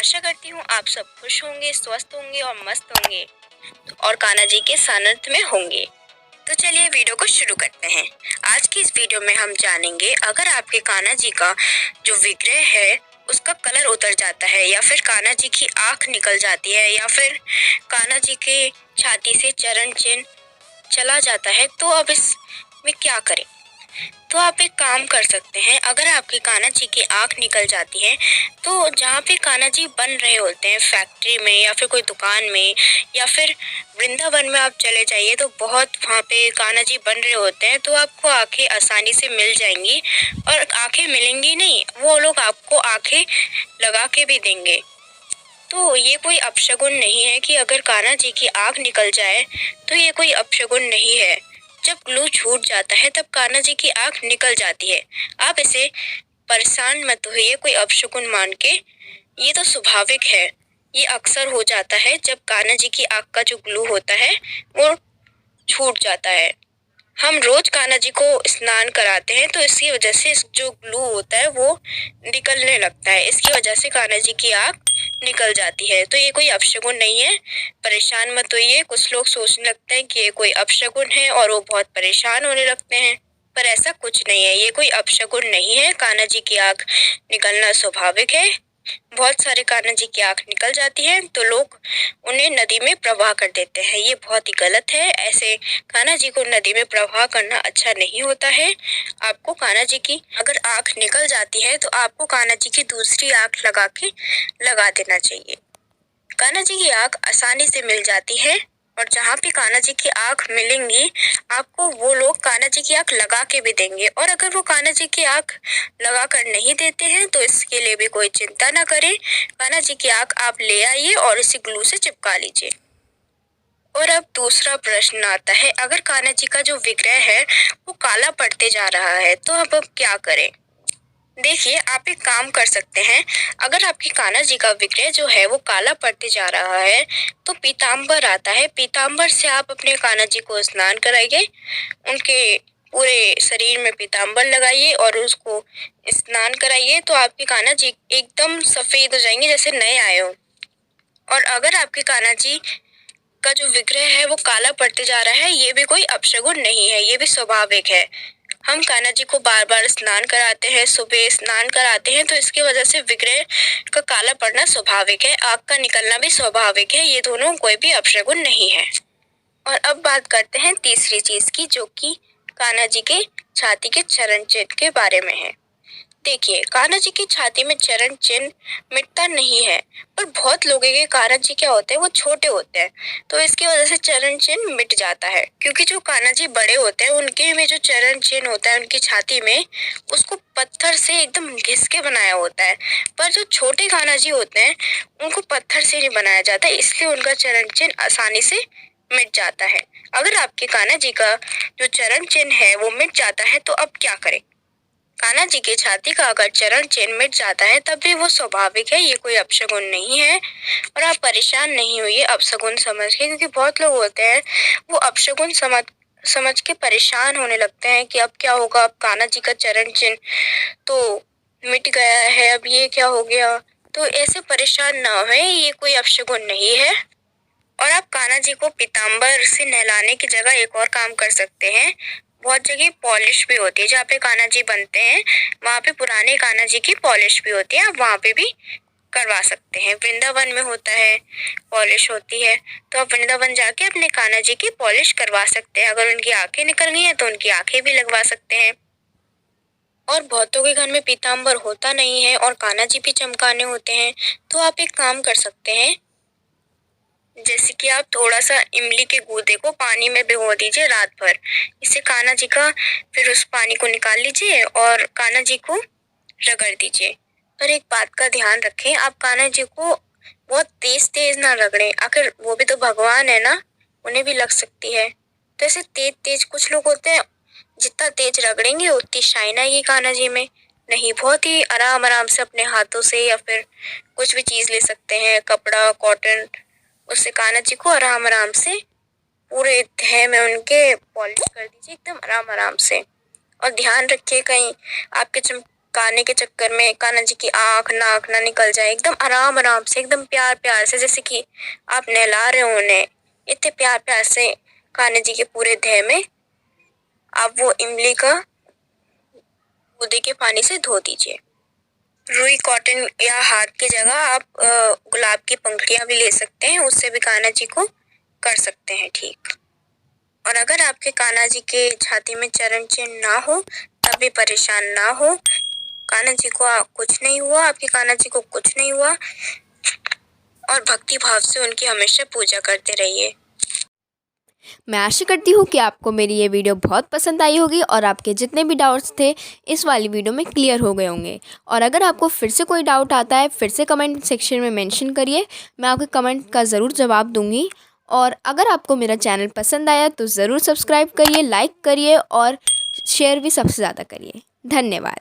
आशा करती हूँ आप सब खुश होंगे, स्वस्थ होंगे और मस्त होंगे और कान्हा जी के सानिध्य में होंगे। तो चलिए वीडियो को शुरू करते हैं। आज की इस वीडियो में हम जानेंगे अगर आपके कान्हा जी का जो विग्रह है उसका कलर उतर जाता है या फिर कान्हा जी की आंख निकल जाती है या फिर कान्हा जी के छाती से चरण चिन्ह चला जाता है, तो अब इसमें क्या करें। तो आप एक काम कर सकते हैं, अगर आपकी कान्हा जी की आंख निकल जाती है तो जहाँ पे कान्हा जी बन रहे होते हैं फैक्ट्री में या फिर कोई दुकान में या फिर वृंदावन में आप चले जाइए तो बहुत वहाँ पे कान्हा जी बन रहे होते हैं, तो आपको आंखें आसानी से मिल जाएंगी। और आंखें मिलेंगी नहीं, वो लोग आपको आंखें लगा के भी देंगे। तो ये कोई अपशगुन नहीं है कि अगर कान्हा जी की आंख निकल जाए तो ये कोई अपशगुन नहीं है। जब ग्लू छूट जाता है तब कान्हा जी की आंख निकल जाती है। आप इसे परेशान मत होइए कोई अपशगुन मान के, ये तो स्वाभाविक है। ये अक्सर हो जाता है जब कान्हा जी की आंख का जो ग्लू होता है वो छूट जाता है। हम रोज कान्हा जी को स्नान कराते हैं तो इसकी वजह से जो ग्लू होता है वो निकलने लगता है, इसकी वजह से कान्हा जी की आंख निकल जाती है। तो ये कोई अपशगुन नहीं है, परेशान मत होइए। कुछ लोग सोचने लगते हैं कि ये कोई अपशगुन है और वो बहुत परेशान होने लगते हैं, पर ऐसा कुछ नहीं है। ये कोई अपशगुन नहीं है। कान्हा जी की आंख निकलना स्वाभाविक है। बहुत सारे कान्हा जी की आंख निकल जाती है तो लोग उन्हें नदी में प्रवाह कर देते हैं, ये बहुत ही गलत है। ऐसे कान्हा जी को नदी में प्रवाह करना अच्छा नहीं होता है। आपको कान्हा जी की अगर आंख निकल जाती है तो आपको कान्हा जी की दूसरी आंख लगा देना चाहिए। कान्हा जी की आंख आसानी से मिल जाती है और जहाँ पे कान्हा जी की आंख मिलेंगी आपको वो लोग कान्हा जी की आंख लगा के भी देंगे। और अगर वो कान्हा जी की आंख लगा कर नहीं देते हैं तो इसके लिए भी कोई चिंता ना करें। कान्हा जी की आंख आप ले आइए और इसे ग्लू से चिपका लीजिए। और अब दूसरा प्रश्न आता है, अगर कान्हा जी का जो विग्रह है वो काला पड़ते जा रहा है तो अब क्या करें। देखिए, आप एक काम कर सकते हैं, अगर आपकी कान्हा जी का विग्रह जो है वो काला पड़ते जा रहा है तो पीताम्बर आता है, पीताम्बर से आप अपने कान्हा जी को स्नान कराइए। उनके पूरे शरीर में पीताम्बर लगाइए और उसको स्नान कराइए तो आपकी कान्हा जी एकदम सफेद हो जाएंगे जैसे नए आए हो। और अगर आपके कान्हा जी का जो विग्रह है वो काला पड़ते जा रहा है, ये भी कोई अपशगुन नहीं है, ये भी स्वाभाविक है। हम कान्हा जी को बार बार स्नान कराते हैं, सुबह स्नान कराते हैं, तो इसकी वजह से विग्रह का काला पड़ना स्वाभाविक है, आग का निकलना भी स्वाभाविक है। ये दोनों कोई भी अपशगुन नहीं है। और अब बात करते हैं तीसरी चीज की, जो कि कान्हा जी के छाती के चरण चिन्ह के बारे में है। देखिए, कान्हा जी की छाती में चरण चिन्ह मिटता नहीं है, पर बहुत लोगों के कान्हा जी क्या होते हैं वो छोटे होते हैं, तो इसकी वजह से चरण चिन्ह मिट जाता है। क्योंकि जो कान्हा जी बड़े होते हैं उनके में जो चरण चिन्ह होता है उनकी छाती में, उसको पत्थर से एकदम घिस के बनाया होता है। पर जो छोटे कान्हा जी होते हैं उनको पत्थर से नहीं बनाया जाता, इसलिए उनका चरण चिन्ह आसानी से मिट जाता है। अगर आपके कान्हा जी का जो चरण चिन्ह है वो मिट जाता है तो अब क्या करें। कान्हा जी की छाती का अगर चरण चिन्ह मिट जाता है तब भी वो स्वाभाविक है, ये कोई अपशगुन नहीं है। और आप परेशान नहीं होइए अपशगुन समझ के, क्योंकि बहुत लोग होते हैं वो अपशगुन समझ के परेशान होने लगते हैं कि अब क्या होगा, अब कान्हा जी का चरण चिन्ह तो मिट गया है, अब ये क्या हो गया। तो ऐसे परेशान ना हो, ये कोई अपशगुन नहीं है। और आप कान्हा जी को पीताम्बर से नहलाने की जगह एक और काम कर सकते हैं। बहुत जगह पॉलिश भी होती है, जहाँ पे कान्हा जी बनते हैं वहाँ पे पुराने कान्हा जी की पॉलिश भी होती है, आप वहाँ पे भी करवा सकते हैं। वृंदावन में होता है, पॉलिश होती है, तो आप वृंदावन जाके अपने कान्हा जी की पॉलिश करवा सकते हैं। अगर उनकी आंखें निकल गई हैं तो उनकी आंखें भी लगवा सकते हैं। और बहुतों के घर में पीताम्बर होता नहीं है और कान्हा जी भी चमकाने होते हैं, तो आप एक काम कर सकते हैं, जैसे कि आप थोड़ा सा इमली के गूदे को पानी में भिगो दीजिए रात भर। इससे कान्हा जी का फिर उस पानी को निकाल लीजिए और कान्हा जी को रगड़ दीजिए। पर एक बात का ध्यान रखें, आप कान्हा जी को बहुत तेज तेज ना रगड़ें, आखिर वो भी तो भगवान है ना, उन्हें भी लग सकती है। तो ऐसे तेज तेज कुछ लोग होते हैं, जितना तेज रगड़ेंगे उतनी शाइन आएगी कान्हा जी में। नहीं, बहुत ही आराम आराम से अपने हाथों से या फिर कुछ भी चीज ले सकते हैं, कपड़ा, कॉटन, उससे कान्हा जी को आराम आराम से पूरे देह में उनके पॉलिश कर दीजिए एकदम आराम आराम से। और ध्यान रखिए कहीं आपके गाने के चक्कर में कान्हा जी की आँख नाक ना निकल जाए। एकदम आराम आराम से, एकदम प्यार प्यार से, जैसे कि आप नहला रहे हो उन्हें, इतने प्यार प्यार से कान्हा जी के पूरे देह में आप वो इमली का बूंदी के पानी से धो दीजिए। रुई कॉटन या हाथ की जगह आप गुलाब की पंखुड़ियां भी ले सकते हैं, उससे भी कान्हा जी को कर सकते हैं ठीक। और अगर आपके कान्हा जी के छाती में चरण चिन्ह ना हो तब भी परेशान ना हो। कान्हा जी को कुछ नहीं हुआ, आपके कान्हा जी को कुछ नहीं हुआ। और भक्ति भाव से उनकी हमेशा पूजा करते रहिए। मैं आशा करती हूँ कि आपको मेरी ये वीडियो बहुत पसंद आई होगी और आपके जितने भी डाउट्स थे इस वाली वीडियो में क्लियर हो गए होंगे। और अगर आपको फिर से कोई डाउट आता है फिर से कमेंट सेक्शन में मेंशन करिए, मैं आपके कमेंट का ज़रूर जवाब दूंगी। और अगर आपको मेरा चैनल पसंद आया तो ज़रूर सब्सक्राइब करिए, लाइक करिए और शेयर भी सबसे ज़्यादा करिए। धन्यवाद।